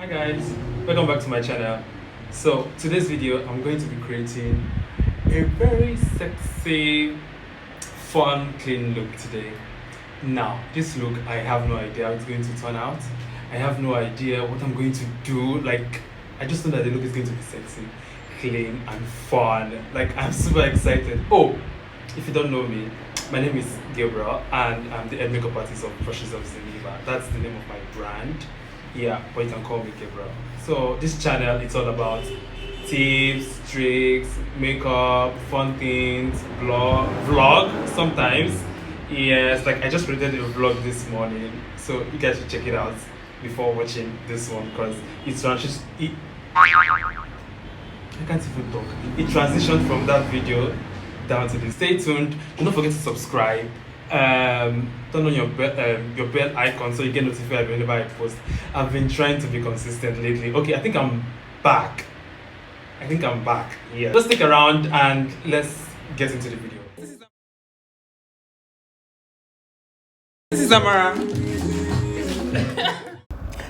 Hi guys, welcome back to my channel. So today's video I'm going to be creating a very sexy, fun, clean look today. Now this look, I have no idea how it's going to turn out. I have no idea what I'm going to do. Like, I just know that the look is going to be sexy, clean and fun. Like, I'm super excited. Oh, if you don't know me, my name is Gabriel and I'm the head makeup artist of Brushes of Geneva. That's the name of my brand. Yeah, but you can call me Gabriel. So this channel, it's all about tips, tricks, makeup, fun things, vlog sometimes. Yes, like I just created a vlog this morning, so you guys should check it out before watching this one because I can't even talk. It transitioned from that video down to this. Stay tuned. Do not forget to subscribe. Turn on your bell icon so you get notified whenever I post. I've been trying to be consistent lately. Okay, I think I'm back. Yeah. Just stick around and let's get into the video. This is Amara.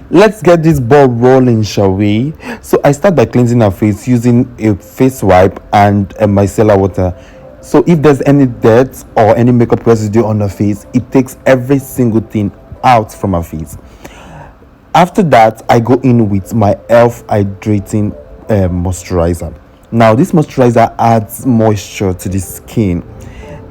Let's get this ball rolling, shall we? So I start by cleansing our face using a face wipe and a micellar water. So if there's any dirt or any makeup residue on our face, it takes every single thing out from our face. After that, I go in with my elf hydrating moisturizer. Now this moisturizer adds moisture to the skin.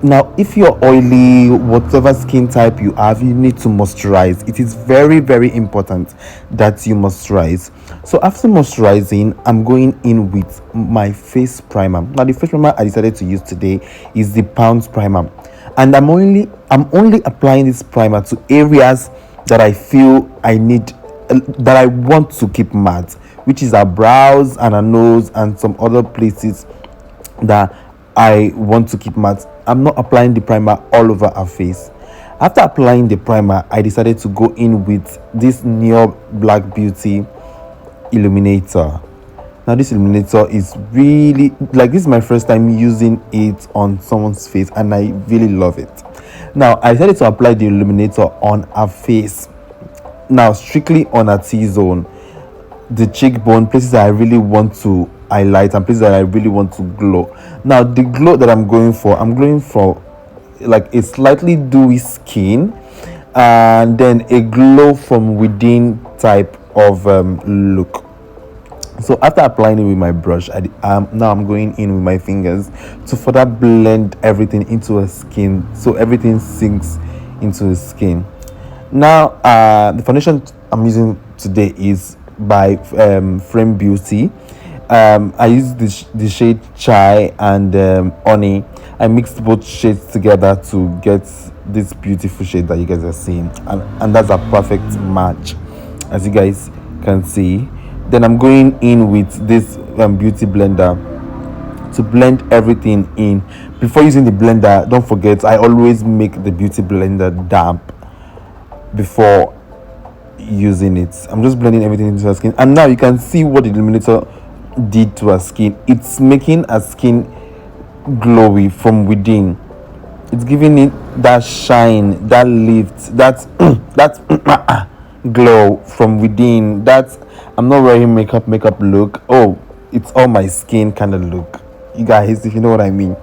Now if you're oily, whatever skin type you have, you need to moisturize. It is very, very important that you moisturize. So after moisturizing, I'm going in with my face primer. Now the face primer I decided to use today is the Pounds primer, and I'm only applying this primer to areas that I feel I need, that I want to keep matte, which is our brows and our nose and some other places that I want to keep matte. I'm not applying the primer all over our face. After applying the primer, I decided to go in with this Neo Black Beauty illuminator. Now this illuminator is really, like, this is my first time using it on someone's face and I really love it. Now I decided to apply the illuminator on our face, now strictly on a T-zone, the cheekbone, places that I really want to highlight and places that I really want to glow. Now the glow that I'm going for like a slightly dewy skin and then a glow from within type of look. So after applying it with my brush, now I'm going in with my fingers to further blend everything into a skin so everything sinks into the skin. Now the foundation I'm using today is by Frame Beauty. I used the shade Chai and Honey. I mixed both shades together to get this beautiful shade that you guys are seeing, and that's a perfect match, as you guys can see. Then I'm going in with this beauty blender to blend everything in. Before using the blender, don't forget, I always make the beauty blender damp before using it. I'm just blending everything into her skin, and now you can see what the illuminator did to her skin. It's making her skin glowy from within. It's giving it that shine, that lift, that glow from within. That I'm not wearing makeup look. Oh, it's all my skin kind of look, you guys, if you know what I mean.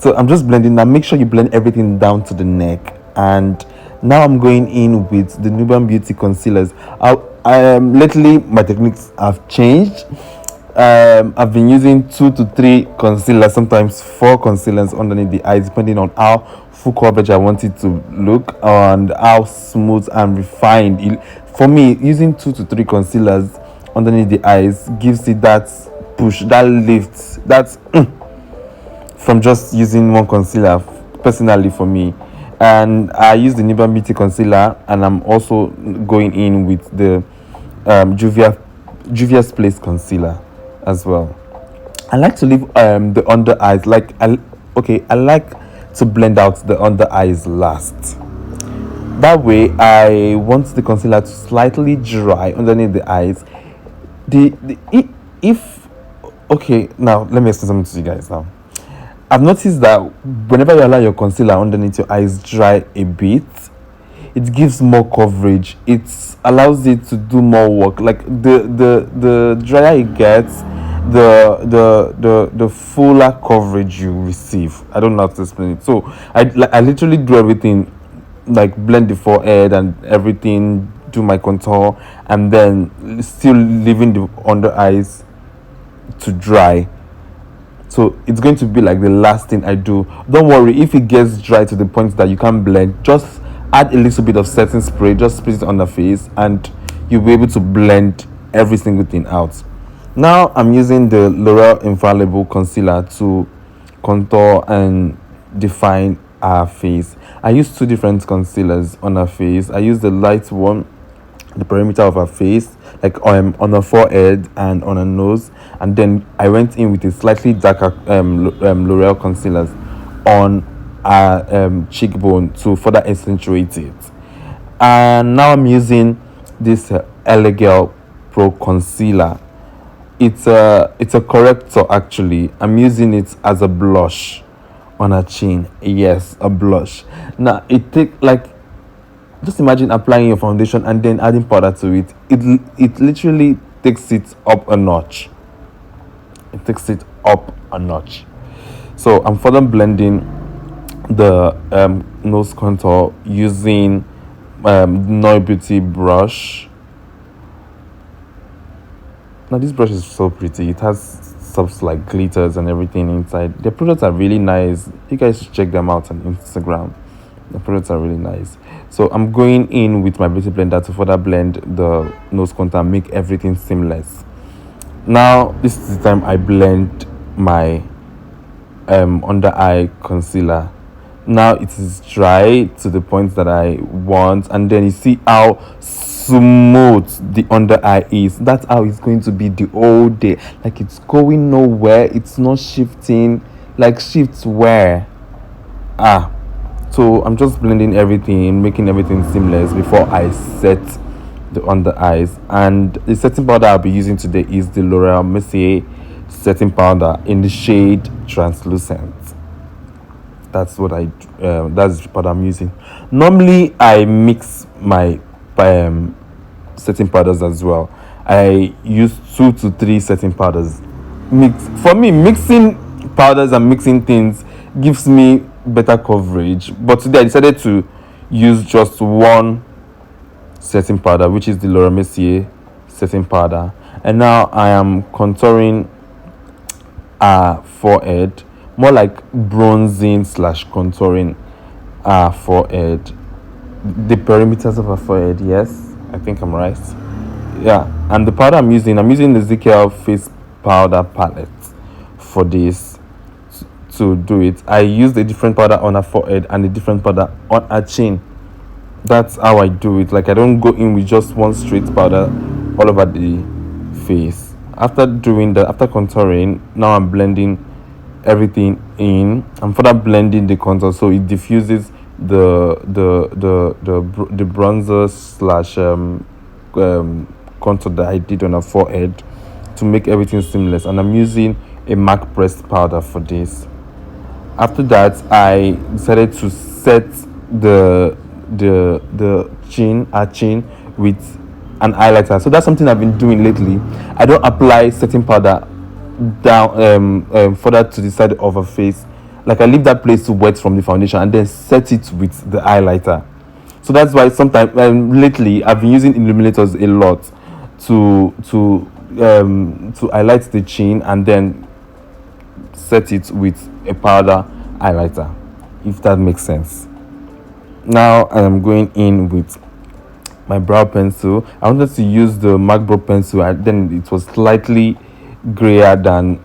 So I'm just blending. Now make sure you blend everything down to the neck. And now I'm going in with the Nubian Beauty concealers. Lately my techniques have changed. I've been using 2 to 3 concealers, sometimes 4 concealers underneath the eyes, depending on how full coverage I want it to look and how smooth and refined. For me, using 2 to 3 concealers underneath the eyes gives it that push, that lift, that from just using one concealer, personally for me. And I use the Nubian Beauty concealer, and I'm also going in with the Juvia's Place concealer as well. I like to leave the under eyes, I like to blend out the under eyes last. That way I want the concealer to slightly dry underneath the eyes. If okay, now let me explain something to you guys. Now I've noticed that whenever you allow your concealer underneath your eyes dry a bit, it gives more coverage. It allows it to do more work. Like the drier it gets, the fuller coverage you receive. I don't know how to explain it. So I literally do everything, like blend the forehead and everything, do my contour, and then still leaving the under eyes to dry. So it's going to be like the last thing I do. Don't worry if it gets dry to the point that you can't blend, just add a little bit of setting spray, just spray it on the face, and you'll be able to blend every single thing out. Now I'm using the L'Oreal Infallible Concealer to contour and define our face. I use two different concealers on her face. I use the light one, the perimeter of her face, like on her forehead and on her nose, and then I went in with a slightly darker L'Oreal concealers on her cheekbone to further accentuate it. And now I'm using this Elegel Pro Concealer. It's a corrector actually. I'm using it as a blush on her chin. Yes, a blush. Now it take like, just imagine applying your foundation and then adding powder to it. It literally takes it up a notch. It takes it up a notch. So I'm further blending the nose contour using Neu Beauty brush. Now this brush is so pretty. It has stuff like glitters and everything inside. The products are really nice. You guys should check them out on Instagram. The products are really nice. So I'm going in with my beauty blender to further blend the nose contour and make everything seamless. Now this is the time I blend my under eye concealer. Now it is dry to the point that I want, and then you see how smooth the under eye is. That's how it's going to be the whole day. Like it's going nowhere. It's not shifting. Like shifts where? So I'm just blending everything, making everything seamless before I set the under eyes. And the setting powder I'll be using today is the L'Oreal Mercier setting powder in the shade Translucent. That's that's the powder I'm using. Normally I mix my setting powders as well. I use 2 to 3 setting powders. For me, mixing powders and mixing things gives me better coverage, but today I decided to use just one setting powder, which is the L'Oreal Mercier setting powder. And now I am contouring our forehead, more like bronzing slash contouring our forehead, the perimeters of our forehead. Yes, I think I'm right. Yeah, and the powder I'm using the Ezekiel face powder palette for this. To do it, I used a different powder on her forehead and a different powder on her chin. That's how I do it. Like I don't go in with just one straight powder all over the face. After doing that, after contouring, now I'm blending everything in. I'm further blending the contour so it diffuses the bronzer slash contour that I did on her forehead to make everything seamless. And I'm using a MAC pressed powder for this. After that, I decided to set the chin with an highlighter. So that's something I've been doing lately. I don't apply setting powder down further to the side of her face. Like I leave that place to wet from the foundation and then set it with the highlighter. So that's why sometimes lately I've been using illuminators a lot to highlight the chin and then set it with a powder highlighter, if that makes sense. Now I am going in with my brow pencil. I wanted to use the MAC brow pencil, and then it was slightly grayer than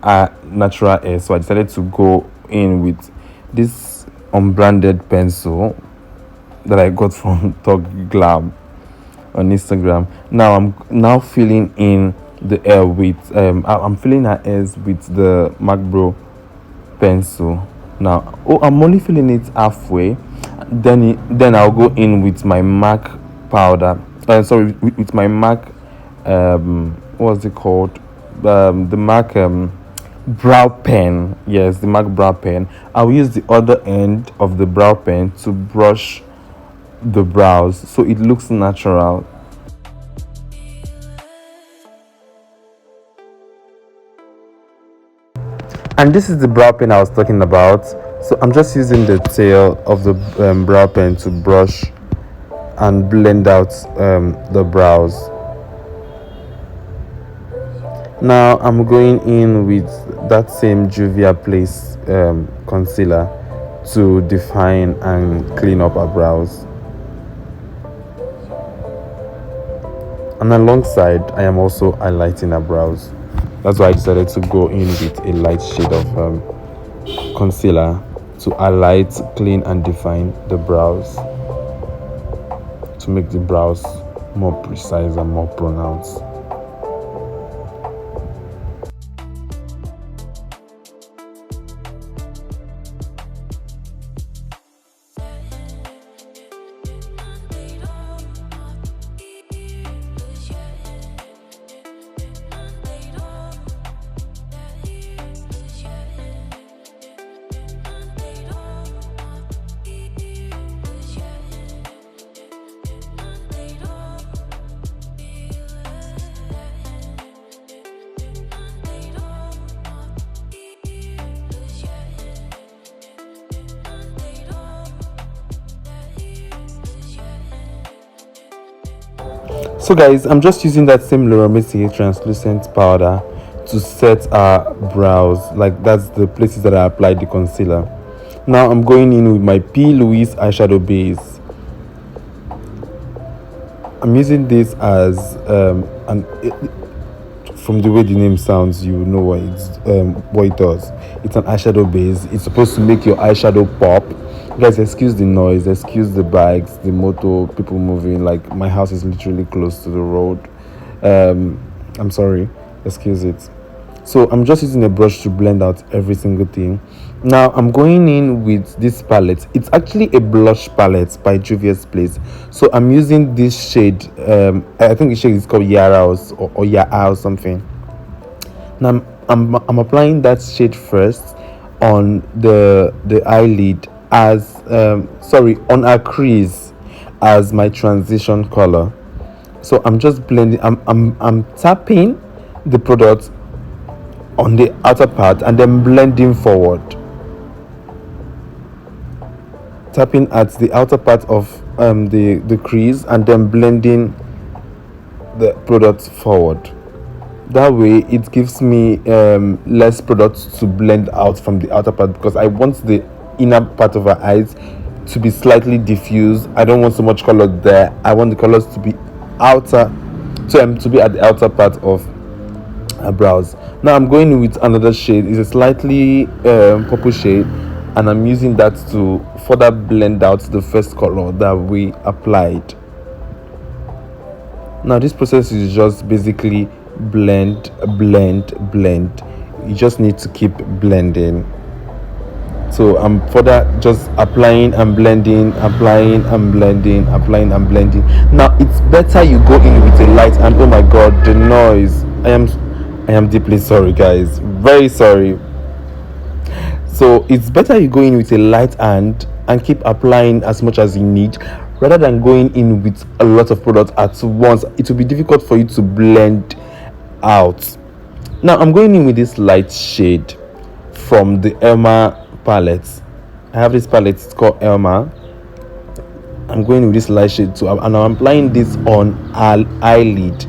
natural hair, so I decided to go in with this unbranded pencil that I got from Talk Glam on Instagram. Now I'm now filling in the hair with I'm filling her hairs with the MAC brow pencil. Now I'm only filling it halfway. Then I'll go in with my MAC powder. With my MAC what's it called? The MAC brow pen. Yes, the MAC brow pen. I'll use the other end of the brow pen to brush the brows so it looks natural. And this is the brow pen I was talking about. So I'm just using the tail of the brow pen to brush and blend out the brows. Now I'm going in with that same Juvia Place concealer to define and clean up our brows. And alongside, I am also highlighting our brows. That's why I decided to go in with a light shade of concealer to highlight, clean and define the brows, to make the brows more precise and more pronounced. So guys, I'm just using that same Laura Mercier translucent powder to set our brows. Like, that's the places that I applied the concealer. Now I'm going in with my P. Louise eyeshadow base. I'm using this as from the way the name sounds, you know what it does. It's an eyeshadow base. It's supposed to make your eyeshadow pop. Guys, excuse the noise, excuse the bikes, the motor, people moving. Like, my house is literally close to the road. I'm sorry, excuse it. So I'm just using a brush to blend out every single thing. Now I'm going in with this palette. It's actually a blush palette by Juvia's Place. So I'm using this shade. I think the shade is called Yara or Yaa or something. Now I'm applying that shade first on the eyelid as on our crease as my transition color. So I'm just blending. I'm tapping the product on the outer part and then blending forward, tapping at the outer part of the crease and then blending the product forward. That way it gives me less product to blend out from the outer part, because I want the inner part of our eyes to be slightly diffused. I don't want so much color there. I want the colors to be outer, to be at the outer part of our brows. Now I'm going in with another shade. It's a slightly purple shade, and I'm using that to further blend out the first color that we applied. Now this process is just basically blend. You just need to keep blending. So I'm further just applying and blending, applying and blending, applying and blending. Now it's better you go in with a light, and oh my god, the noise. I am deeply sorry, guys, very sorry. So it's better you go in with a light hand and keep applying as much as you need, rather than going in with a lot of product at once. It will be difficult for you to blend out. Now I'm going in with this light shade from the Elma palette. I have this palette, it's called Elma. I'm going with this light shade too, and I'm applying this on our eyelid.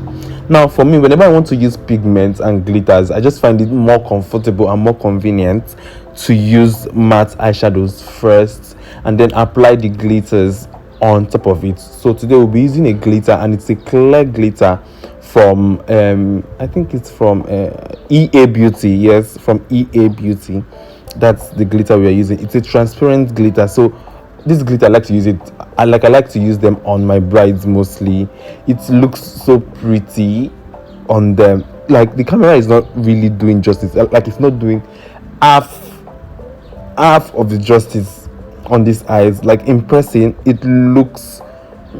Now for me, whenever I want to use pigments and glitters, I just find it more comfortable and more convenient to use matte eyeshadows first and then apply the glitters on top of it. So today we'll be using a glitter, and it's a clear glitter from I think it's from EA Beauty. Yes, from EA Beauty. That's the glitter we are using. It's a transparent glitter. So this glitter, I like to use it. I like to use them on my brides mostly. It looks so pretty on them. Like, the camera is not really doing justice. Like, it's not doing half of the justice on these eyes. Like, in person, it looks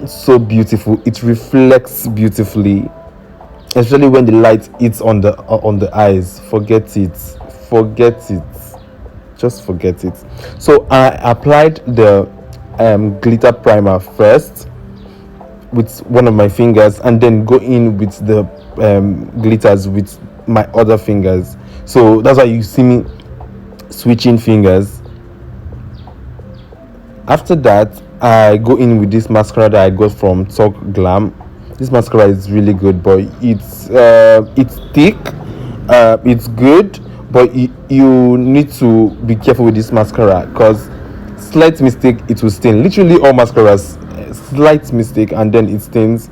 so beautiful. It reflects beautifully, especially when the light hits on the eyes. Forget it. Just forget it. So I applied the glitter primer first with one of my fingers, and then go in with the glitters with my other fingers. So that's why you see me switching fingers. After that, I go in with this mascara that I got from Talk Glam. This mascara is really good, but it's thick. It's good, but you need to be careful with this mascara because slight mistake it will stain. Literally all mascaras, slight mistake and then it stains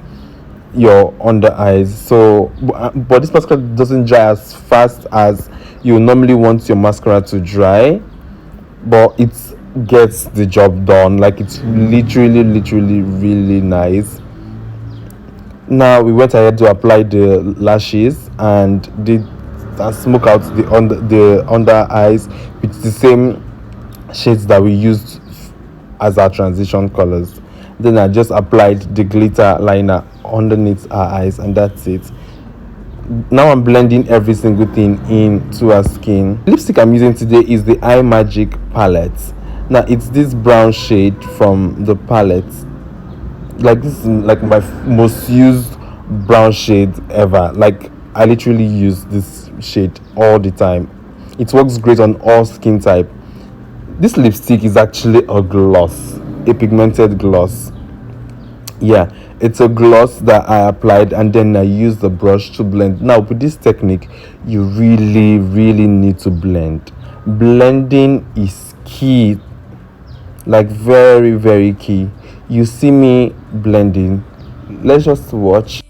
your under eyes. So but this mascara doesn't dry as fast as you normally want your mascara to dry, but it gets the job done. Like it's literally really nice. Now we went ahead to apply the lashes and did smoke out the under eyes with the same shades that we used as our transition colors. Then I just applied the glitter liner underneath our eyes, and that's it. Now I'm blending every single thing into her skin. Lipstick I'm using today is the Eye Magic palette. Now it's this brown shade from the palette. Like this is like my most used brown shade ever. Like I literally use this shade all the time. It works great on all skin type. This lipstick is actually a gloss, a pigmented gloss. Yeah, it's a gloss that I applied and then I use the brush to blend. Now with this technique you really need to blend. Blending is key, like very key. You see me blending. Let's just watch.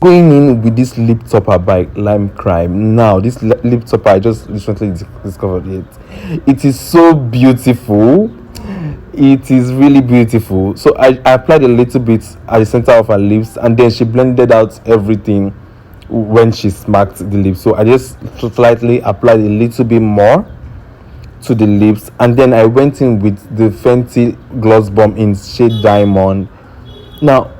Going in with this lip topper by Lime Crime. Now this lip topper I just recently discovered it. It is so beautiful. It is really beautiful. So I applied a little bit at the center of her lips and then she blended out everything when she smacked the lips. So I just slightly applied a little bit more to the lips, and then I went in with the Fenty Gloss Bomb in shade Diamond. Now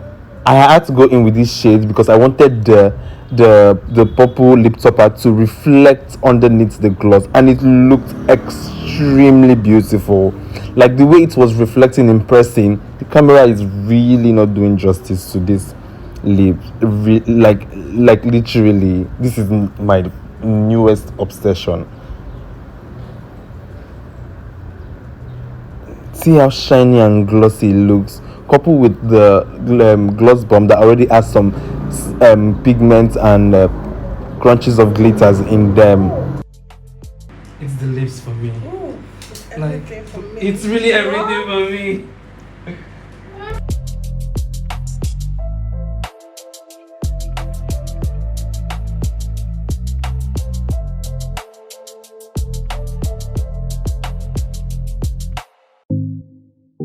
I had to go in with this shade because I wanted the purple lip topper to reflect underneath the gloss, and it looked extremely beautiful. Like the way it was reflecting in pressing, the camera is really not doing justice to this lip. Like literally, this is my newest obsession. See how shiny and glossy it looks, coupled with the gloss bomb that already has some pigments and crunches of glitters in them. It's the lips for me. Ooh, Like everything for me. it's really everything for me.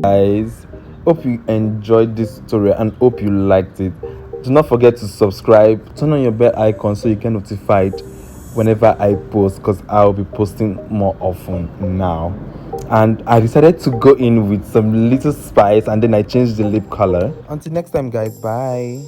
Guys, hope you enjoyed this tutorial and hope you liked it. Do not forget to subscribe, turn on your bell icon so you get notified whenever I post, because I'll be posting more often now. And I decided to go in with some little spice and then I changed the lip color. Until next time guys, bye.